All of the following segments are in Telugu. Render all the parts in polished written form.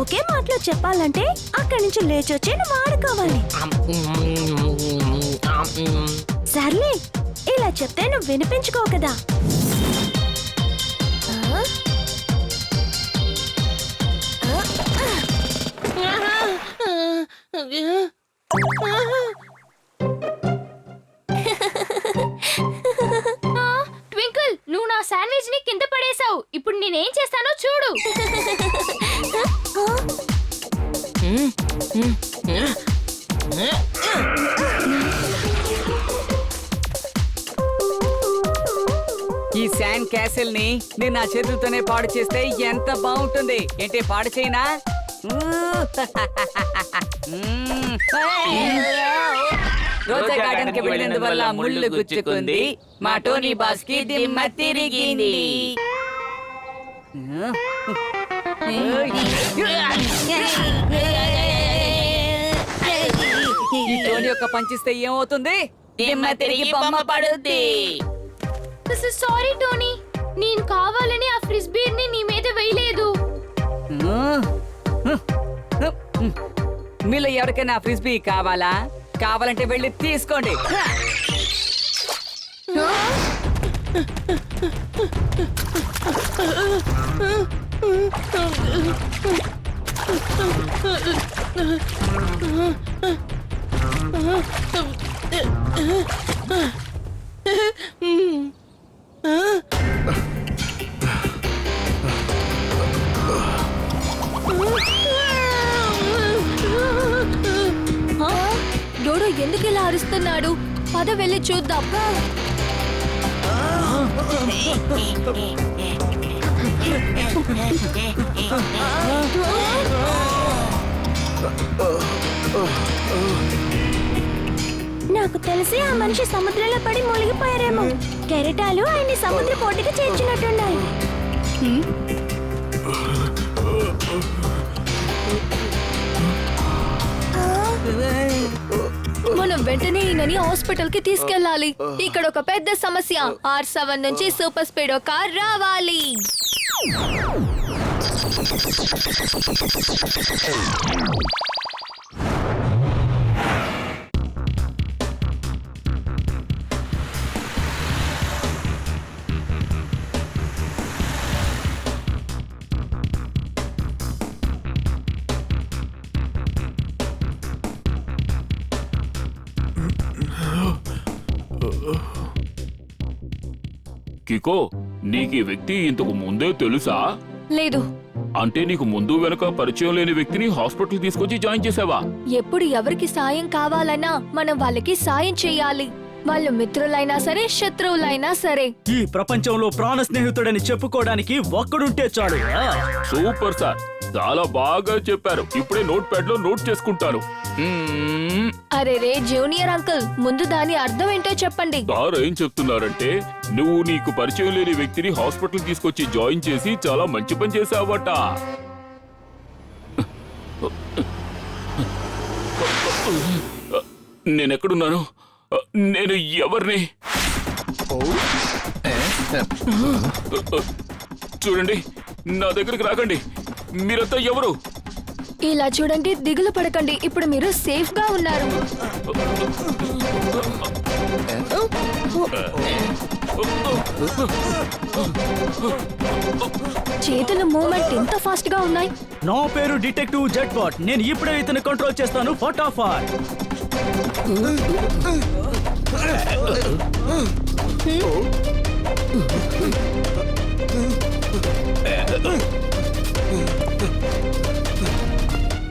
ఒకే మాటలో చెప్పాలంటే అక్కడి నుంచి లేచొచ్చి నువ్వు ఆడుకోవాలి. సర్లే, ఇలా చెప్తే నువ్వు వినిపించుకో కదా. ట్వింకిల్, నువ్వు నా శాండ్విచ్ ని కింద పడేశావు. ఇప్పుడు నేనేం చేస్తానో చూడు. ఈ శాండ్ క్యాసిల్ ని నేను నా చేతులతోనే పాడు చేస్తే ఎంత బాగుంటుంది. ఏంటి పాడు చేయనా? రోజా గార్డెన్ కి వెళ్ళినందువల్ల ముళ్ళు గుచ్చుకుంది, మా టోనీ బాస్ కి దిమ్మ తిరిగింది. ఈ టోనీ యొక్క పంచిస్తే ఏమవుతుంది? దిమ్మ తిరిగి బొమ్మ పడుద్ది. సారీ టోనీ, నేను కావాలని ఆ ఫ్రిస్బీర్ ని నీ మీద వేయలేదు. మీలో ఎవరికైనా ఫ్రిస్బీ కావాలా? కావాలంటే వెళ్ళి తీసుకోండి. డోడో ఎందుకు ఇలా అరుస్తున్నాడు? పద వెళ్ళి చూద్దాం. నాకు తెలిసి ఆ మనిషి సముద్రంలో పడి మునిగిపోయారేమో. కెరటాలు ఆయన్ని సముద్ర పోటీకి చేర్చినట్టున్నాయి. మనం వెంటనే ఈయనని హాస్పిటల్ కి తీసుకెళ్ళాలి. ఇక్కడ ఒక పెద్ద సమస్య. R7 నుంచి సూపర్ స్పీడో కార్ రావాలి. కికో, నీకు ఈ వ్యక్తి ఇంతకు ముందే తెలుసా? లేదు. అంటే నీకు ముందు వెనక పరిచయం లేని వ్యక్తిని హాస్పిటల్ తీసుకొచ్చి జాయిన్ చేసావా? ఎప్పుడు ఎవరికి సాయం కావాలన్నా మనం వాళ్ళకి సాయం చేయాలి. వాళ్ళు మిత్రులైనా సరే, శత్రువులైనా సరే. ఈ ప్రపంచంలో ప్రాణ స్నేహితుడని చెప్పుకోవడానికి ఒక్కడుంటే చాలు. సూపర్ సార్, చాలా బాగా చెప్పారు. ఇప్పుడే నోట్ ప్యాడ్ లో నోట్ చేసుకుంటాను. అరే రే జూనియర్ అంకుల్, ముందు దాని అర్థం ఏంటో చెప్పండి. సార్ ఏం చెప్తున్నారంటే, నువ్వు నీకు పరిచయం లేని వ్యక్తిని హాస్పిటల్ తీసుకొచ్చి జాయిన్ చేసి చాలా మంచి పని చేసావట. నేనెక్కడున్నాను? నేను ఎవరిని? చూడండి, నా దగ్గరికి రాకండి. మీరంతా ఎవరు? ఇలా చూడండి, దిగులు పడకండి. ఇప్పుడు మీరు సేఫ్ గా ఉన్నారు. చేతుల మూవ్మెంట్ ఎంత ఫాస్ట్ గా ఉన్నాయి. నా పేరు డిటెక్టివ్ జెట్బాట్. నేను ఇప్పుడే ఇతను కంట్రోల్ చేస్తాను. ఫటాఫట్.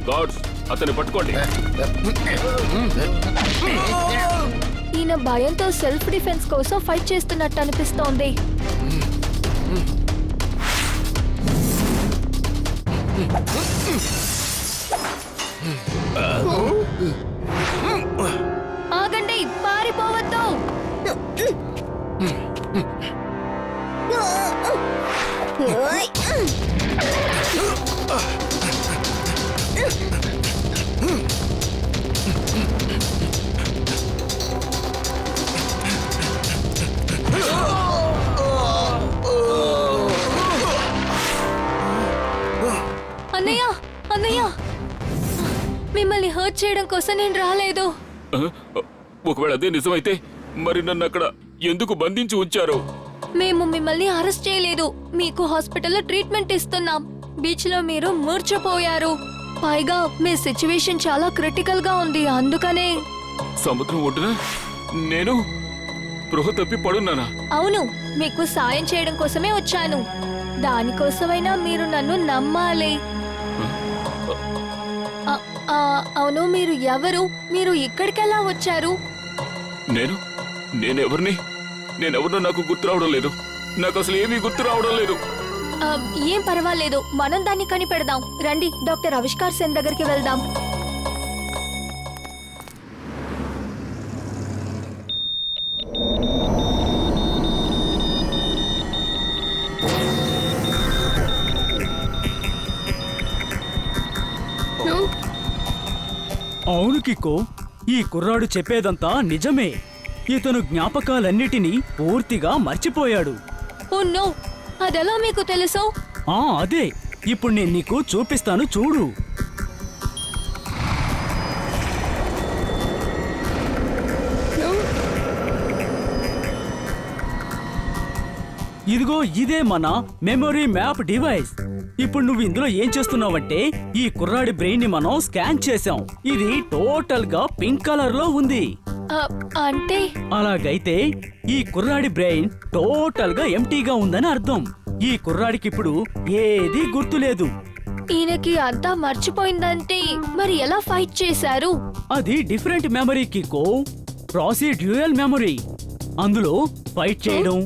గార్డ్స్, అతన్ని పట్టుకోండి. ఈయన భయంతో సెల్ఫ్ డిఫెన్స్ కోసం ఫైట్ చేస్తున్నట్టు అనిపిస్తోంది. ఆగండి, పారిపోవద్దు. అన్నయ్య, చేయడం కోసం నేను రాలేదు. ఆ, ఒకవేళ అదే నిజమైతే మరి నన్ను అక్కడ ఎందుకు బంధించి ఉంచారు? మేము మిమ్మల్ని అరెస్ట్ చేయలేదు. మీకు హాస్పిటల్లో ట్రీట్మెంట్ ఇస్తున్నాం. బీచ్ లో మీరు మూర్ఛపోయారు. పైగా మీ సిచ్యువేషన్ చాలా క్రిటికల్ గా ఉంది. అందుకనే సముద్రం ఒడ్డున నేను స్పృహ తప్పి పడున్నానా? అవును, మీకు సాయం చేయడం కోసమే వచ్చాను. దానికోసమైనా మీరు నన్ను నమ్మాలి. అవును, మీరు ఎవరు? మీరు ఇక్కడికెలా వచ్చారు? నేనెవరినో నాకు గుర్తు రావడం లేదు. నాకు అసలు ఏమీ గుర్తు రావడం లేదు. ఏం పర్వాలేదు, మనం దాన్ని కనిపెడదాం. రండి, డాక్టర్ ఆవిష్కార్ సేన్ దగ్గరికి వెళ్దాం. అవును కిక్కో, ఈ కుర్రాడు చెప్పేదంతా నిజమే. ఇతను జ్ఞాపకాలన్నిటినీ పూర్తిగా మర్చిపోయాడు. ఓ నో, అదెలా మీకు తెలుసు? అదే ఇప్పుడు నేను నీకు చూపిస్తాను, చూడు. ఇదిగో ఇదే మన మెమరీ మ్యాప్ డివైస్. ఇప్పుడు నువ్వు ఇందులో ఏం చేస్తున్నావంటే ఈ కుర్రాడి బ్రెయిన్ ని మనం స్కాన్ చేసాం. ఇది టోటల్ గా పింక్ కలర్ లో ఉంది. అంటే అలాగైతే ఈ కుర్రాడి బ్రెయిన్ టోటల్ గా ఎంటీగా ఉందని అర్థం. ఈ కుర్రాడికి ఇప్పుడు ఏదీ గుర్తులేదు. ఈయనకి అంతా మర్చిపోయిందంటే మరి ఎలా ఫైట్ చేశారు? అది డిఫరెంట్ మెమరీ కిక్కో, ప్రాసిడ్యూయల్ మెమరీ. అందులో ఫైట్ చేయడం,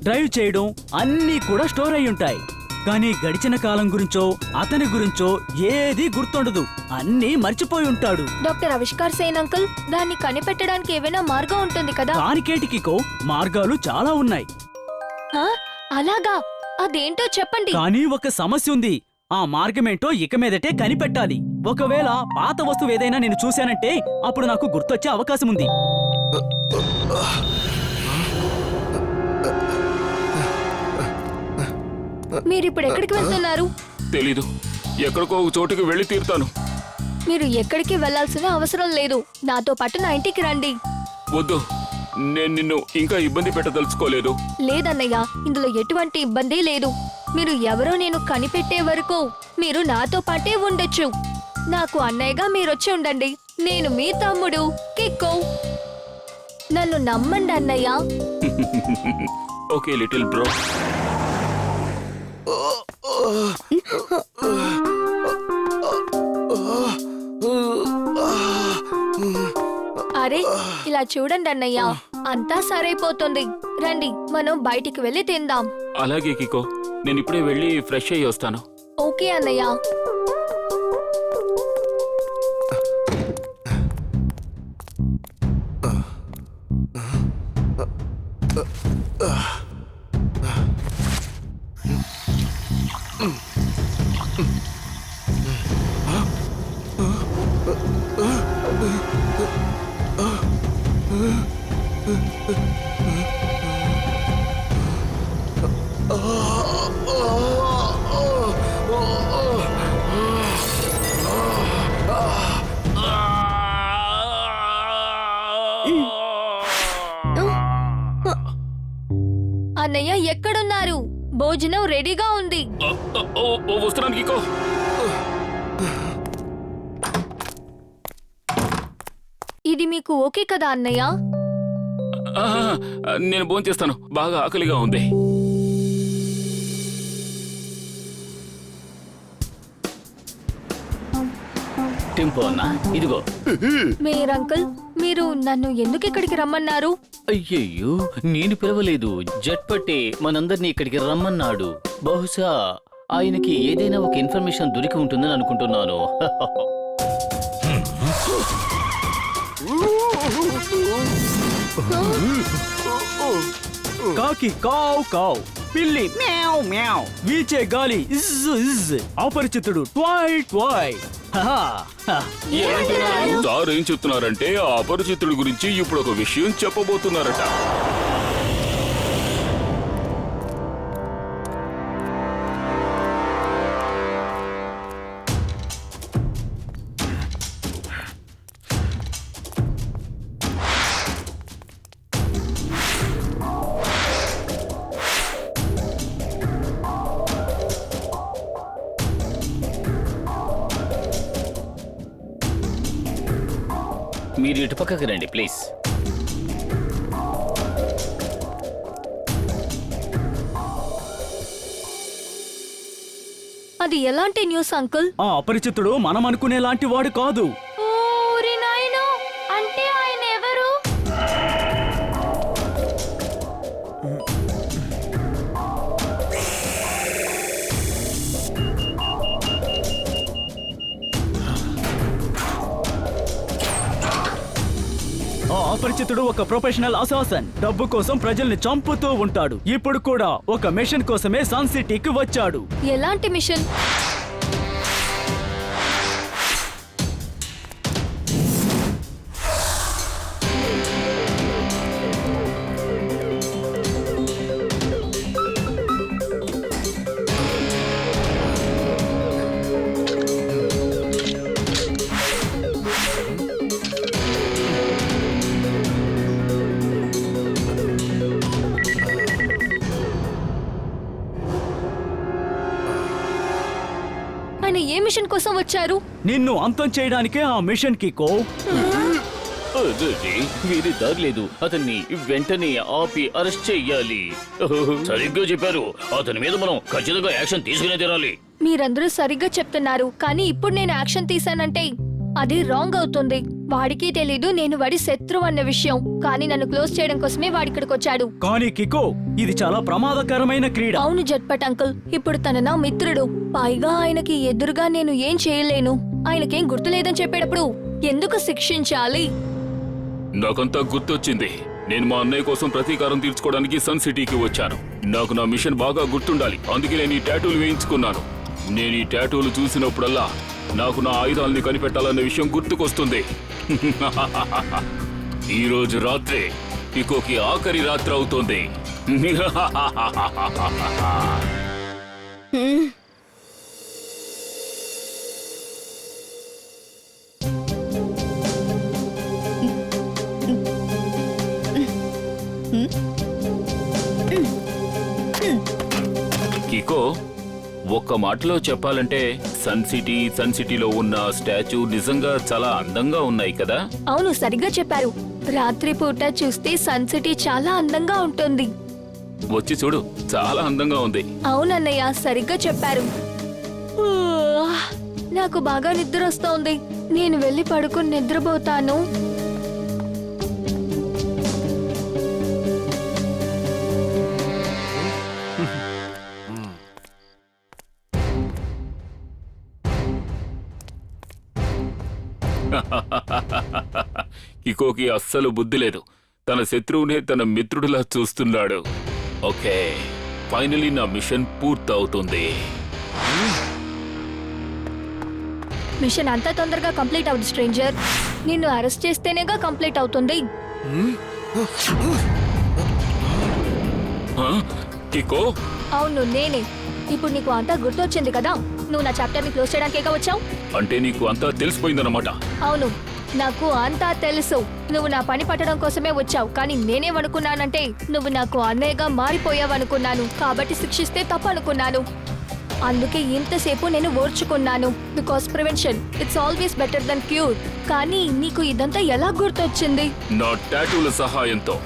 డ్రైవ్ చేయడం అన్నీ కూడా స్టోర్ అయి ఉంటాయి. కానీ గడిచిన కాలం గురించో అతని గురించో ఏదీ గుర్తుండదు. అన్నీ మర్చిపోయి ఉంటాడు. డాక్టర్ ఆవిష్కార్ సేన్ అంకుల్, దాన్ని కనిపెట్టడానికి ఏమైనా మార్గం ఉంటుంది కదా? దానికేంటి కిక్కో, మార్గాలు చాలా ఉన్నాయి. అలాగా? అదేంటో చెప్పండి. కానీ ఒక సమస్య ఉంది. ఆ మార్గమేంటో ఇక మీదటే కనిపెట్టాలి. ఒకవేళ పాత వస్తువు ఏదైనా నేను చూశానంటే అప్పుడు నాకు గుర్తొచ్చే అవకాశం ఉంది. మీరిప్పుడు ఎక్కడికి వెళ్తున్నారు? తెలీదు. ఎక్కడికో ఒక చోటుకి వెళ్ళి తీరుతాను. మీరు ఎక్కడికి వెళ్లాల్సిన అవసరం లేదు. నాతో పాటు నా ఇంటికి రండి. వద్దు, నేను నిన్ను ఇంకా ఇబ్బంది పెట్టదలుచుకోలేదు. లేదన్నయ్య, ఇందులో ఎటువంటి ఇబ్బంది లేదు. మీరు ఎవరో నేను కనిపెట్టే వరకు మీరు నాతో పాటే ఉండొచ్చు. నాకు అన్నయ్యగా మీరొచ్చి ఉండండి. నేను మీ తమ్ముడు కిక్కో. నన్ను నమ్మండి అన్నయ్య. Okay little bro. అరే, ఇలా చూడండి అన్నయ్య, అంతా సరైపోతుంది. రండి, మనం బయటికి వెళ్ళి తిందాం. అలాగే కికో, నేను ఇప్పుడే వెళ్ళి ఫ్రెష్ అయ్యి వస్తాను. ఓకే అన్నయ్య. అన్నయ్య ఎక్కడున్నారు? భోజనం రెడీగా ఉంది. వస్తున్నాను కికో. ఇది మీకు ఓకే కదా అన్నయ్య? నేను భోంచేస్తాను, బాగా ఆకలిగా ఉంది. టింపో అన్నా, ఇదిగో. మీరంకుల్, మీరు నన్ను ఎందుకు ఇక్కడికి రమ్మన్నారు? అయ్యయ్యో, నేను పిలవలేదు. జట్ పట్టి మనందరినీ ఇక్కడికి రమ్మన్నాడు. బహుశా ఆయనకి ఏదైనా ఒక ఇన్ఫర్మేషన్ దొరికి ఉంటుందని అనుకుంటున్నాను. కాకి కావ్ కావ్, పిల్లి మ్యావ్ మ్యావ్, వీచే గాలి ఇజ్ ఇజ్, అపరిచితుడు ట్వాయ్ ట్వాయ్. సార్ ఏం చెప్తున్నారంటే ఆ అపరిచితుడి గురించి ఇప్పుడు ఒక విషయం చెప్పబోతున్నారట. మీరు ఇటు పక్కకి రండి ప్లీజ్. అది ఎలాంటి న్యూస్ అంకుల్? ఆ అపరిచితుడు మనం అనుకునేలాంటి వాడు కాదు. ఓరి నాయనో, అంటే ఆయన ఎవరు? ఆ అపరిచితుడు ఒక ప్రొఫెషనల్ అసాసన్. డబ్బు కోసం ప్రజల్ని చంపుతూ ఉంటాడు. ఇప్పుడు కూడా ఒక మిషన్ కోసమే సన్ సిటీకి వచ్చాడు. ఎలాంటి మిషన్? ఆయన ఏ మిషన్ కోసం వచ్చారు? నిన్ను అంతం చేయడానికే ఆ మిషన్ కికో. అదే, వేరే దారి లేదు. అతన్ని వెంటనే ఆపి అరెస్ట్ చెయ్యాలి. సరిగ్గా చెప్పారు. అతని మీద మనం ఖచ్చితంగా యాక్షన్ తీసుకునే తీరాలి. మీరందరూ సరిగ్గా చెప్తున్నారు, కానీ ఇప్పుడు నేను యాక్షన్ తీసానంటే అది రాంగ్ అవుతుంది. వాడికి తెలీదు నేను వాడి శత్రువు అన్న విషయం, కానీ నన్ను క్లోజ్ చేయడం కోసమే వాడిక్కడికి వచ్చాడు. కానీ కికో, ఇది చాలా ప్రమాదకరమైన క్రీడ. అవును జట్పట్ అంకుల్, ఇప్పుడు తన నా మిత్రుడు. పైగా ఆయనకి ఎదురుగా నేను ఏం చేయలేను. ఆయనకేం గుర్తులేదని చెప్పేటప్పుడు ఎందుకు శిక్షించాలి? నాకంతా గుర్తొచ్చింది. నేను మా అన్నయ్య కోసం ప్రతీకారం తీర్చుకోవడానికి సన్ సిటీకి వచ్చాను. నాకు నా మిషన్ బాగా గుర్తుండాలి, అందుకే నేను ఈ టాటూలు వేయించుకున్నాను. నేను ఈ టాటూలు చూసినప్పుడల్లా నాకు నా ఆయుధాలని కనిపెట్టాలన్న విషయం గుర్తుకొస్తుంది. ఈ రోజు రాత్రే పికోకి ఆఖరి రాత్రి అవుతోంది. కికో, ఒక్క మాటలో చెప్పాలంటే సన్ సిటీలో ఉన్న స్టాచ్యూ నిజంగా చాలా అందంగా ఉన్నాయి కదా? అవును, సరిగ్గా చెప్పారు. రాత్రిపూట చూస్తే సన్ సిటీ చాలా అందంగా ఉంటుంది. వచ్చి చూడు, చాలా అందంగా ఉంది. అవునన్నయ్య, సరిగ్గా చెప్పారు. నాకు బాగా నిద్ర వస్తోంది. నేను వెళ్ళి పడుకుని నిద్రపోతాను. కికోకి అస్సలు బుద్ధి లేదు. తన శత్రువునే తన మిత్రుడిలా చూస్తున్నాడు. ఓకే, ఫైనలీ నా మిషన్ పూర్తవుతుంది. మిషన్ అంత తొందరగా కంప్లీట్ అవుతుంది స్ట్రేంజర్. నిన్ను అరెస్ట్ చేస్తేనేగా కంప్లీట్ అవుతుంది. ఆ? కికో, అవును, నేనే. ఇప్పుడు నీకు అంతా గుర్తొచ్చింది కదా. నువ్వు నా చాప్టర్ ని క్లోజ్ చేయడానికేగా వచ్చావు. అంటే నీకు అంతా తెలిసిపోయిందన్నమాట. అవును, నాకు అంతా తెలుసు. నువ్వు నా పని పట్టడం కోసమే వచ్చావు, కానీ నేనేమనుకున్నానంటే నువ్వు నాకు అన్నయ్యగా మారిపోయావనుకున్నాను. కాబట్టి శిక్షిస్తే తప్పు అనుకున్నాను. అందుకే ఇంతసేపు నేను ఓర్చుకున్నాను. Because prevention it's always better than cure. కానీ నీకు ఇదంతా ఎలా గుర్తొచ్చింది? నా టాటూల సహాయంతో.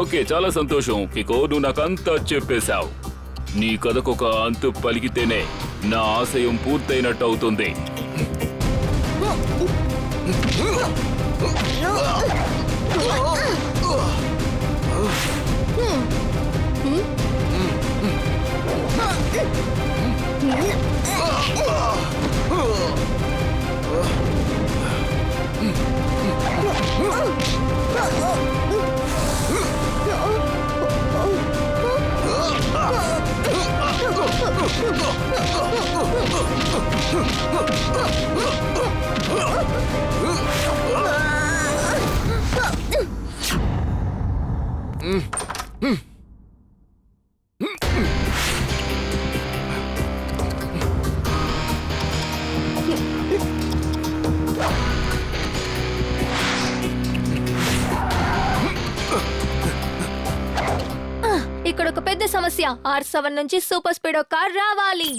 ఓకే, చాలా సంతోషం కికో, నువ్వు నాకంతా చెప్పేశావు. నీ కథకొక అంతు పలికితేనే నా ఆశయం పూర్తయినట్టు అవుతుంది. ఇక్కడ ఒక పెద్ద సమస్య. R7 నుంచి సూపర్ స్పీడ్ కార్ రావాలి.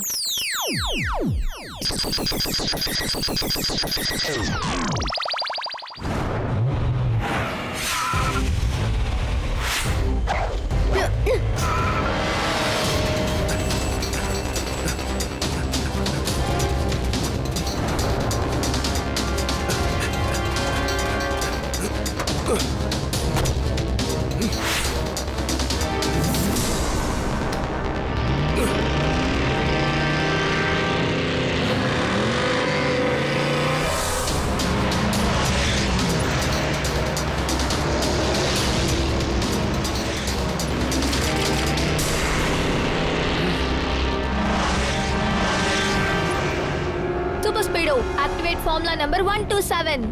Super speedo activate formula number 127.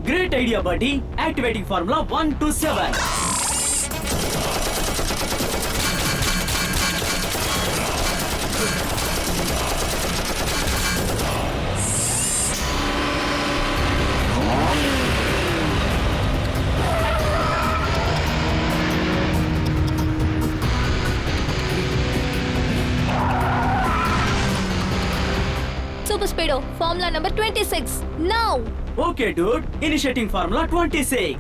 Great idea buddy. Activating formula 127. Super speedo formula number 26. Now okay dude. Initiating formula 26.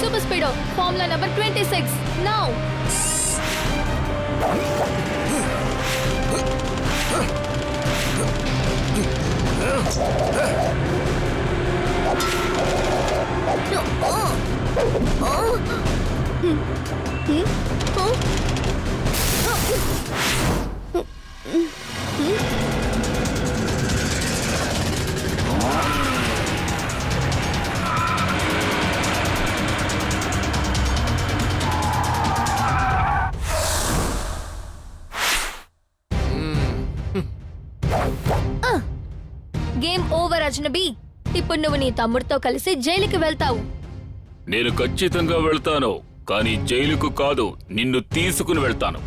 Super speedo formula number 26. Now game over అజ్నబీ. ఇప్పుడు నువ్వు నీ తమ్ముడితో కలిసి జైలుకి వెళ్తావు. నేను ఖచ్చితంగా వెళ్తాను, కానీ జైలుకు కాదు, నిన్ను తీసుకుని వెళ్తాను.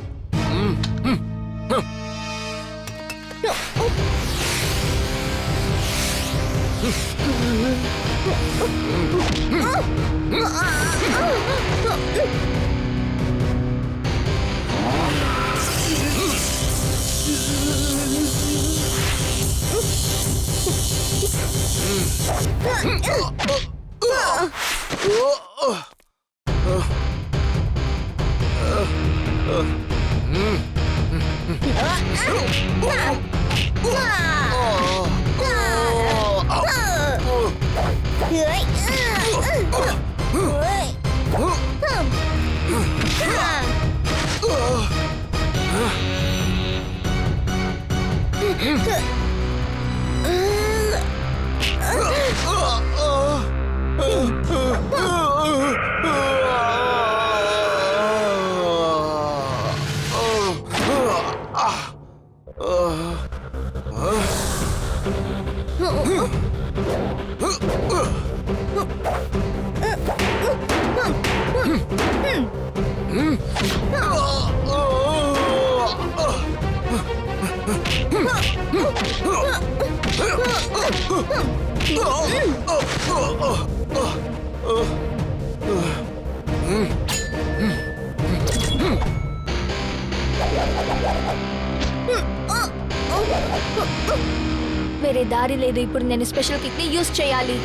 వేరే దారి లేదు. ఇప్పుడు నేను స్పెషల్ కిక్ ని యూజ్ చేయాలి.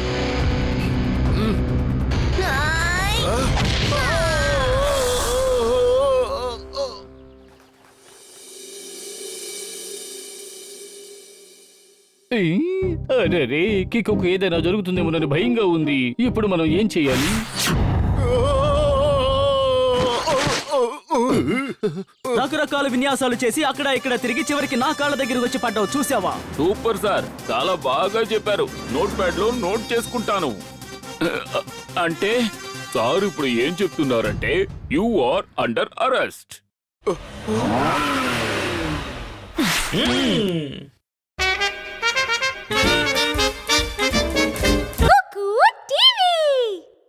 అరే కికోకు ఏదైనా జరుగుతుందేమోనని భయంగా ఉంది. ఇప్పుడు మనం ఏం చేయాలి? రకరకాల విన్యాసాలు చేసి అక్కడ ఇక్కడ తిరిగి చివరికి నా కాళ్ళ దగ్గరికి వచ్చి పడ్డావు, చూసావా? సూపర్ సార్, చాలా బాగా చెప్పారు. నోట్ ప్యాడ్ లో నోట్ చేసుకుంటాను. అంటే సార్ ఇప్పుడు ఏం చెప్తున్నారంటే యు ఆర్ అండర్ అరెస్ట్.